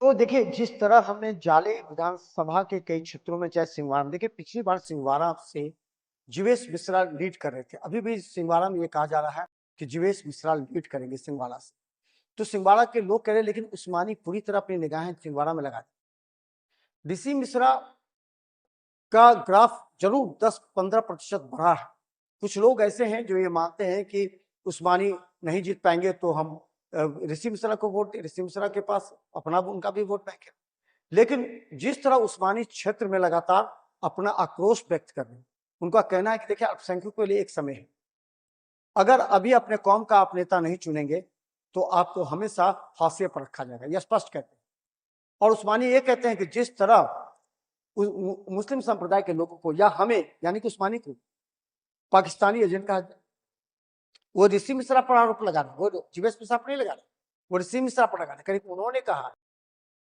तो देखिए, जिस तरह हमने जाले विधानसभा के कई क्षेत्रों में, चाहे सिंहवाड़ा, देखिए पिछली बार सिंहवाड़ा से जीवेश मिश्रा लीड कर रहे थे। अभी भी सिंहवाड़ा में ये कहा जा रहा है कि जीवेश मिश्रा लीड करेंगे सिंहवाड़ा से। तो सिंहवाड़ा के लोग कह रहे हैं, लेकिन उस्मानी पूरी तरह अपनी निगाहें सिंहवाड़ा में लगा दी। ऋषि मिश्रा का ग्राफ जरूर 10-15% बढ़ा है। कुछ लोग ऐसे हैं जो ये मानते हैं कि उस्मानी नहीं जीत पाएंगे, तो हम ऋषि मिश्रा को वोट दें। ऋषि मिश्रा के पास अपना उनका भी वोट बैंक है। लेकिन जिस तरह उस्मानी क्षेत्र में लगातार अपना आक्रोश व्यक्त कर रहे हैं, उनका कहना है कि देखिए, अल्पसंख्यकों के लिए एक समय है, अगर अभी अपने कौम का आप नेता नहीं चुनेंगे तो आपको हमेशा हाशिए पर रखा जाएगा, यह स्पष्ट कहते हैं। और उस्मानी ये कहते हैं कि जिस तरह मुस्लिम संप्रदाय के लोगों को या हमें, यानी कि उस्मानी को, पाकिस्तानी एजेंट कहा जाए, वो ऋषि मिश्रा पर आरोप लगा रहे, वो जीवेश मिश्रा पर नहीं लगा रहे, वो ऋषि मिश्रा पर लगा रहे। करीब उन्होंने कहा,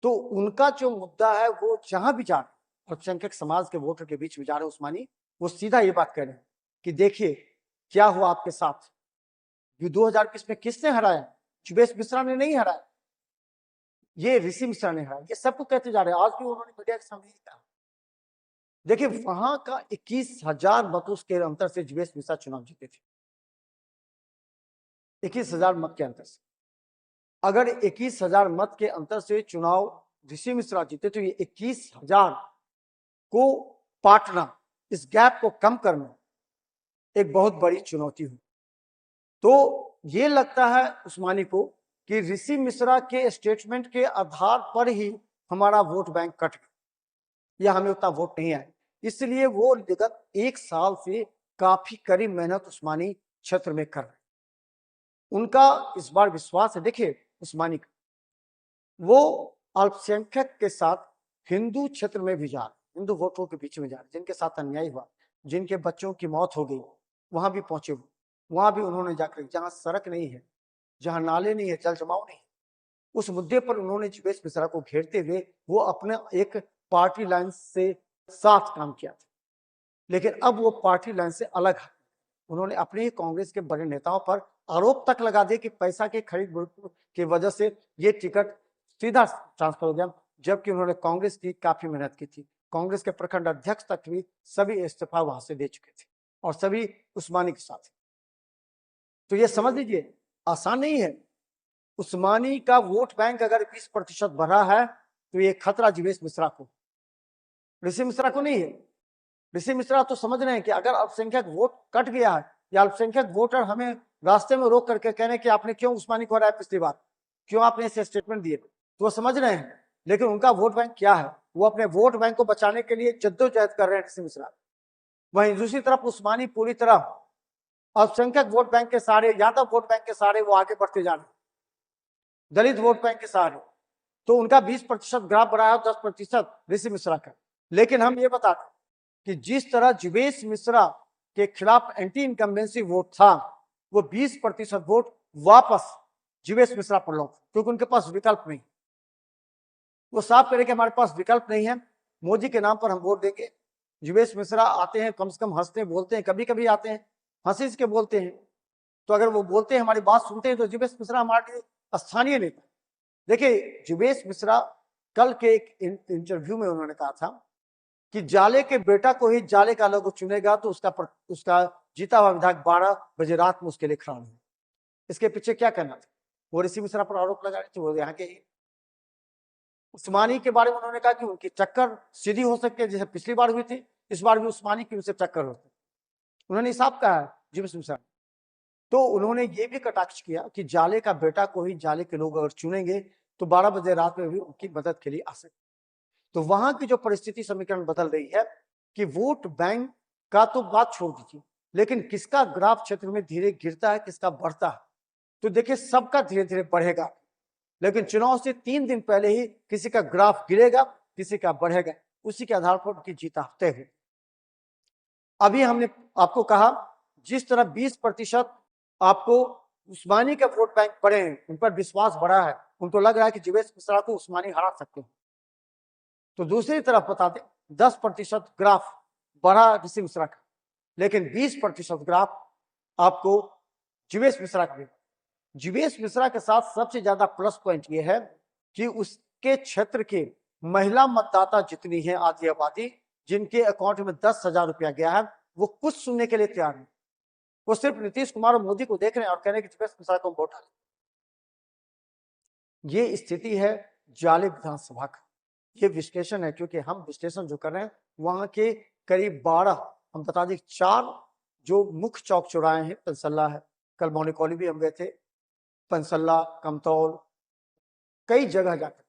तो उनका जो मुद्दा है वो जहां भी जा रहे, अल्पसंख्यक समाज के वोटर के बीच में जा रहे उस्मानी, वो सीधा ये बात कह रहे हैं कि देखिए क्या हुआ आपके साथ। 2020 में किसने हराया? जीवेश मिश्रा ने नहीं हराया, ये ऋषि मिश्रा ने हराया। ये सबको कहते जा रहे हैं। आज भी उन्होंने मीडिया के सामने कहा, देखिए वहां का 21,000 मतों के अंतर से जीवेश मिश्रा चुनाव जीते थे। 21,000 मत के अंतर से, अगर 21,000 मत के अंतर से चुनाव ऋषि मिश्रा जीते, तो ये 21,000 को पाटना, इस गैप को कम करना एक बहुत बड़ी चुनौती हुई। तो ये लगता है उस्मानी को कि ऋषि मिश्रा के स्टेटमेंट के आधार पर ही हमारा वोट बैंक कट गया, या हमें उतना वोट नहीं आया। इसलिए वो विगत 1 साल से काफी कड़ी मेहनत उस्मानी क्षेत्र में कर रहे। उनका इस बार विश्वास है, देखिए उस्मानी का, वो अल्पसंख्यक के साथ हिंदू क्षेत्र में भी जा रहे, हिंदू वोटरों के बीच में जा रहे, जिनके साथ अन्याय हुआ, जिनके बच्चों की मौत हो गई, वहां भी पहुंचे हुए। वहां भी उन्होंने जाकर, जहां सड़क नहीं है, जहां नाले नहीं है, जल जमाव नहीं है, उस मुद्दे पर उन्होंने जीवेश मिश्रा को घेरते हुए वो अपने एक पार्टी लाइन से साथ काम किया था। लेकिन अब वो पार्टी लाइन से अलग है। उन्होंने अपने ही कांग्रेस के बड़े नेताओं पर आरोप तक लगा दिए कि पैसा की खरीद की वजह से ये टिकट सीधा ट्रांसफर हो गया, जबकि उन्होंने कांग्रेस की काफी मेहनत की थी। कांग्रेस के प्रखंड अध्यक्ष तक भी सभी इस्तीफा वहां से दे चुके थे, और सभी उस्मानी के साथ। तो ये समझ लीजिए, आसान नहीं है। उस्मानी का वोट बैंक अगर 20% बढ़ा है, तो ये खतरा जीवेश मिश्रा को, ऋषि मिश्रा को नहीं है। ऋषि मिश्रा तो समझ रहे हैं कि अगर अल्पसंख्यक वोट कट गया है, या अल्पसंख्यक वोटर हमें रास्ते में रोक करके कह रहे हैं कि आपने क्यों उस्मानी को हराया पिछली बार, क्यों आपने ऐसे स्टेटमेंट दिए, तो वो समझ रहे हैं। लेकिन उनका वोट बैंक क्या है, वो अपने वोट बैंक को बचाने के लिए जद्दोजहद कर रहे हैं ऋषि मिश्रा। वहीं दूसरी तरफ उस्मानी पूरी तरह अल्पसंख्यक वोट बैंक के सहारे, यादव वोट बैंक के सहारे वो आगे बढ़ते जा रहे, दलित वोट बैंक के सहारे। तो उनका 20% ग्राफ बढ़ा है, 10% ऋषि मिश्रा का। लेकिन हम ये बताते कि जिस तरह जीवेश मिश्रा के खिलाफ एंटी इनकम्बेंसी वोट था, वो 20% वोट वापस जीवेश मिश्रा पर लौट, क्योंकि उनके पास विकल्प नहीं। वो साफ करे कि हमारे पास विकल्प नहीं है, मोदी के नाम पर हम वोट देंगे। जीवेश मिश्रा आते हैं, कम से कम हंसते बोलते हैं, कभी कभी आते हैं हंसी के बोलते हैं, तो अगर वो बोलते हैं, हमारी बात सुनते हैं, तो जीवेश मिश्रा हमारे लिए स्थानीय नेता। देखिए जीवेश मिश्रा कल के एक इंटरव्यू में उन्होंने कहा था कि जाले के बेटा को ही जाले का लोग चुनेगा, तो उसका जीता हुआ विधायक 12 बजे रात में उसके लिए खड़ा है। इसके पीछे क्या करना था? वो ऋषि मिश्रा पर आरोप लगा रहे थे, वो यहाँ के। उस्मानी के बारे में उन्होंने कहा कि उनकी टक्कर सीधी हो सकती है, जैसे पिछली बार हुई थी, इस बार भी उस्मानी की उनसे टक्कर होती। उन्होंने साफ कहा है जीवेश मिश्रा। तो उन्होंने ये भी कटाक्ष किया कि जाले का बेटा को ही जाले के लोग अगर चुनेंगे, तो 12 बजे रात में भी उनकी मदद के लिए आ सकते। तो वहां की जो परिस्थिति समीकरण बदल रही है कि वोट बैंक का तो बात छोड़ दीजिए, लेकिन किसका ग्राफ क्षेत्र में धीरे गिरता है, किसका बढ़ता है, तो देखिए सबका धीरे धीरे बढ़ेगा। लेकिन चुनाव से 3 दिन पहले ही किसी का ग्राफ गिरेगा, किसी का बढ़ेगा, उसी के आधार पर उनकी जीत तय है। अभी हमने आपको कहा, जिस तरह 20% आपको उस्मानी का वोट बैंक बढ़े हैं, उन पर विश्वास बढ़ा है, उनको लग रहा है कि जीवेश मिश्रा को उस्मानी हरा सकते हैं। तो दूसरी तरफ बता दें, 10% ग्राफ बढ़ा ऋषि मिश्रा का, लेकिन 20% ग्राफ आपको जीवेश मिश्रा का। जीवेश मिश्रा के साथ सबसे ज्यादा प्लस पॉइंट यह है कि उसके क्षेत्र के महिला मतदाता जितनी है आधी आबादी, जिनके अकाउंट में 10,000 रुपया गया है, वो कुछ सुनने के लिए तैयार नहीं। वो सिर्फ नीतीश कुमार और मोदी को देख रहे हैं और कह रहे हैं कि दिपेश मिश्रा को वोट डालें। ये स्थिति है जाले विधानसभा का, ये विश्लेषण है, क्योंकि हम विश्लेषण जो कर रहे हैं वहां के करीब 12, हम बता दें 4 जो मुख्य चौक चौराहे हैं, पंसल्ला है, कल मौलिकौली भी हम गए थे, पंसल्ला, कमतौल, कई जगह जाकर,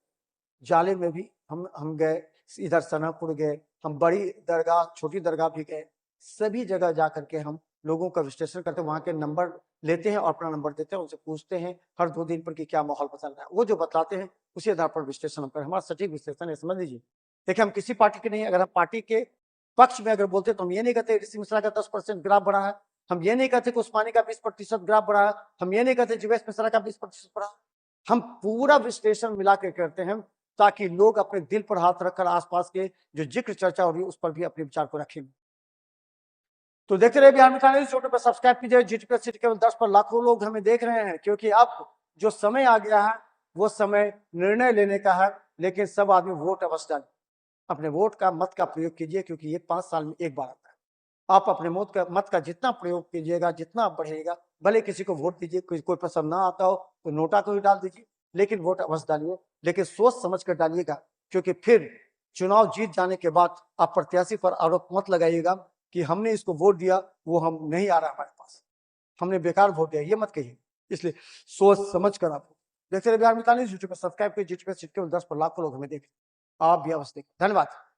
जाले में भी हम गए, इधर सनापुर गए, हम बड़ी दरगाह छोटी दरगाह भी गए, सभी जगह जाकर के हम लोगों का विश्लेषण करते हैं, वहां के नंबर लेते हैं और अपना नंबर देते हैं, उनसे पूछते हैं हर 2 दिन पर कि क्या माहौल बदल रहा है, वो जो बतलाते हैं उसी आधार पर विश्लेषण हम करें। हमारा सटीक विश्लेषण है, समझ लीजिए। देखिए हम किसी पार्टी के नहीं, अगर हम पार्टी के पक्ष में अगर बोलते तो हम ये नहीं कहते ऋषि मिश्रा का 10% ग्राफ बढ़ा है, हम ये नहीं कहते कि उस्मानी का 20% ग्राफ बढ़ा है, हम ये नहीं कहते जीवेश मिश्रा का 20% बढ़ा। हम पूरा विश्लेषण मिला के करते हैं ताकि लोग अपने दिल पर हाथ रखकर आसपास के जो जिक्र चर्चा हो रही है उस पर भी अपने विचार को रखें। तो देखते रहिए बिहार मित्र न्यूज़, यूट्यूब पर सब्सक्राइब कीजिए। जीटीपी सिटी केवल 10 पर लाखों लोग हमें देख रहे हैं, क्योंकि अब जो समय आ गया है वो समय निर्णय लेने का है, लेकिन सब आदमी वोट अवश्य डालें, अपने वोट का मत का प्रयोग कीजिए, क्योंकि ये 5 साल में एक बार आता है। आप अपने मत का जितना प्रयोग कीजिएगा, जितना आप बढ़ेगा, भले किसी को वोट दीजिए, कोई पसंद ना आता हो तो नोटा को ही डाल दीजिए, लेकिन वोट अवश्य डालिए, लेकिन सोच समझ कर डालिएगा, क्योंकि फिर चुनाव जीत जाने के बाद आप प्रत्याशी पर आरोप मत लगाइएगा कि हमने इसको वोट दिया, वो हम नहीं आ रहा हमारे पास, हमने बेकार वोट दिया, ये मत कहिए। इसलिए सोच समझ कर आप देखते रहिए बिहार मित्र न्यूज़, यूट्यूब पर सब्सक्राइब कीजिए। जीटीपी सिटी केवल 10 पर लाखों लोग हमें देखें, आप भी अवश्य देखें। धन्यवाद।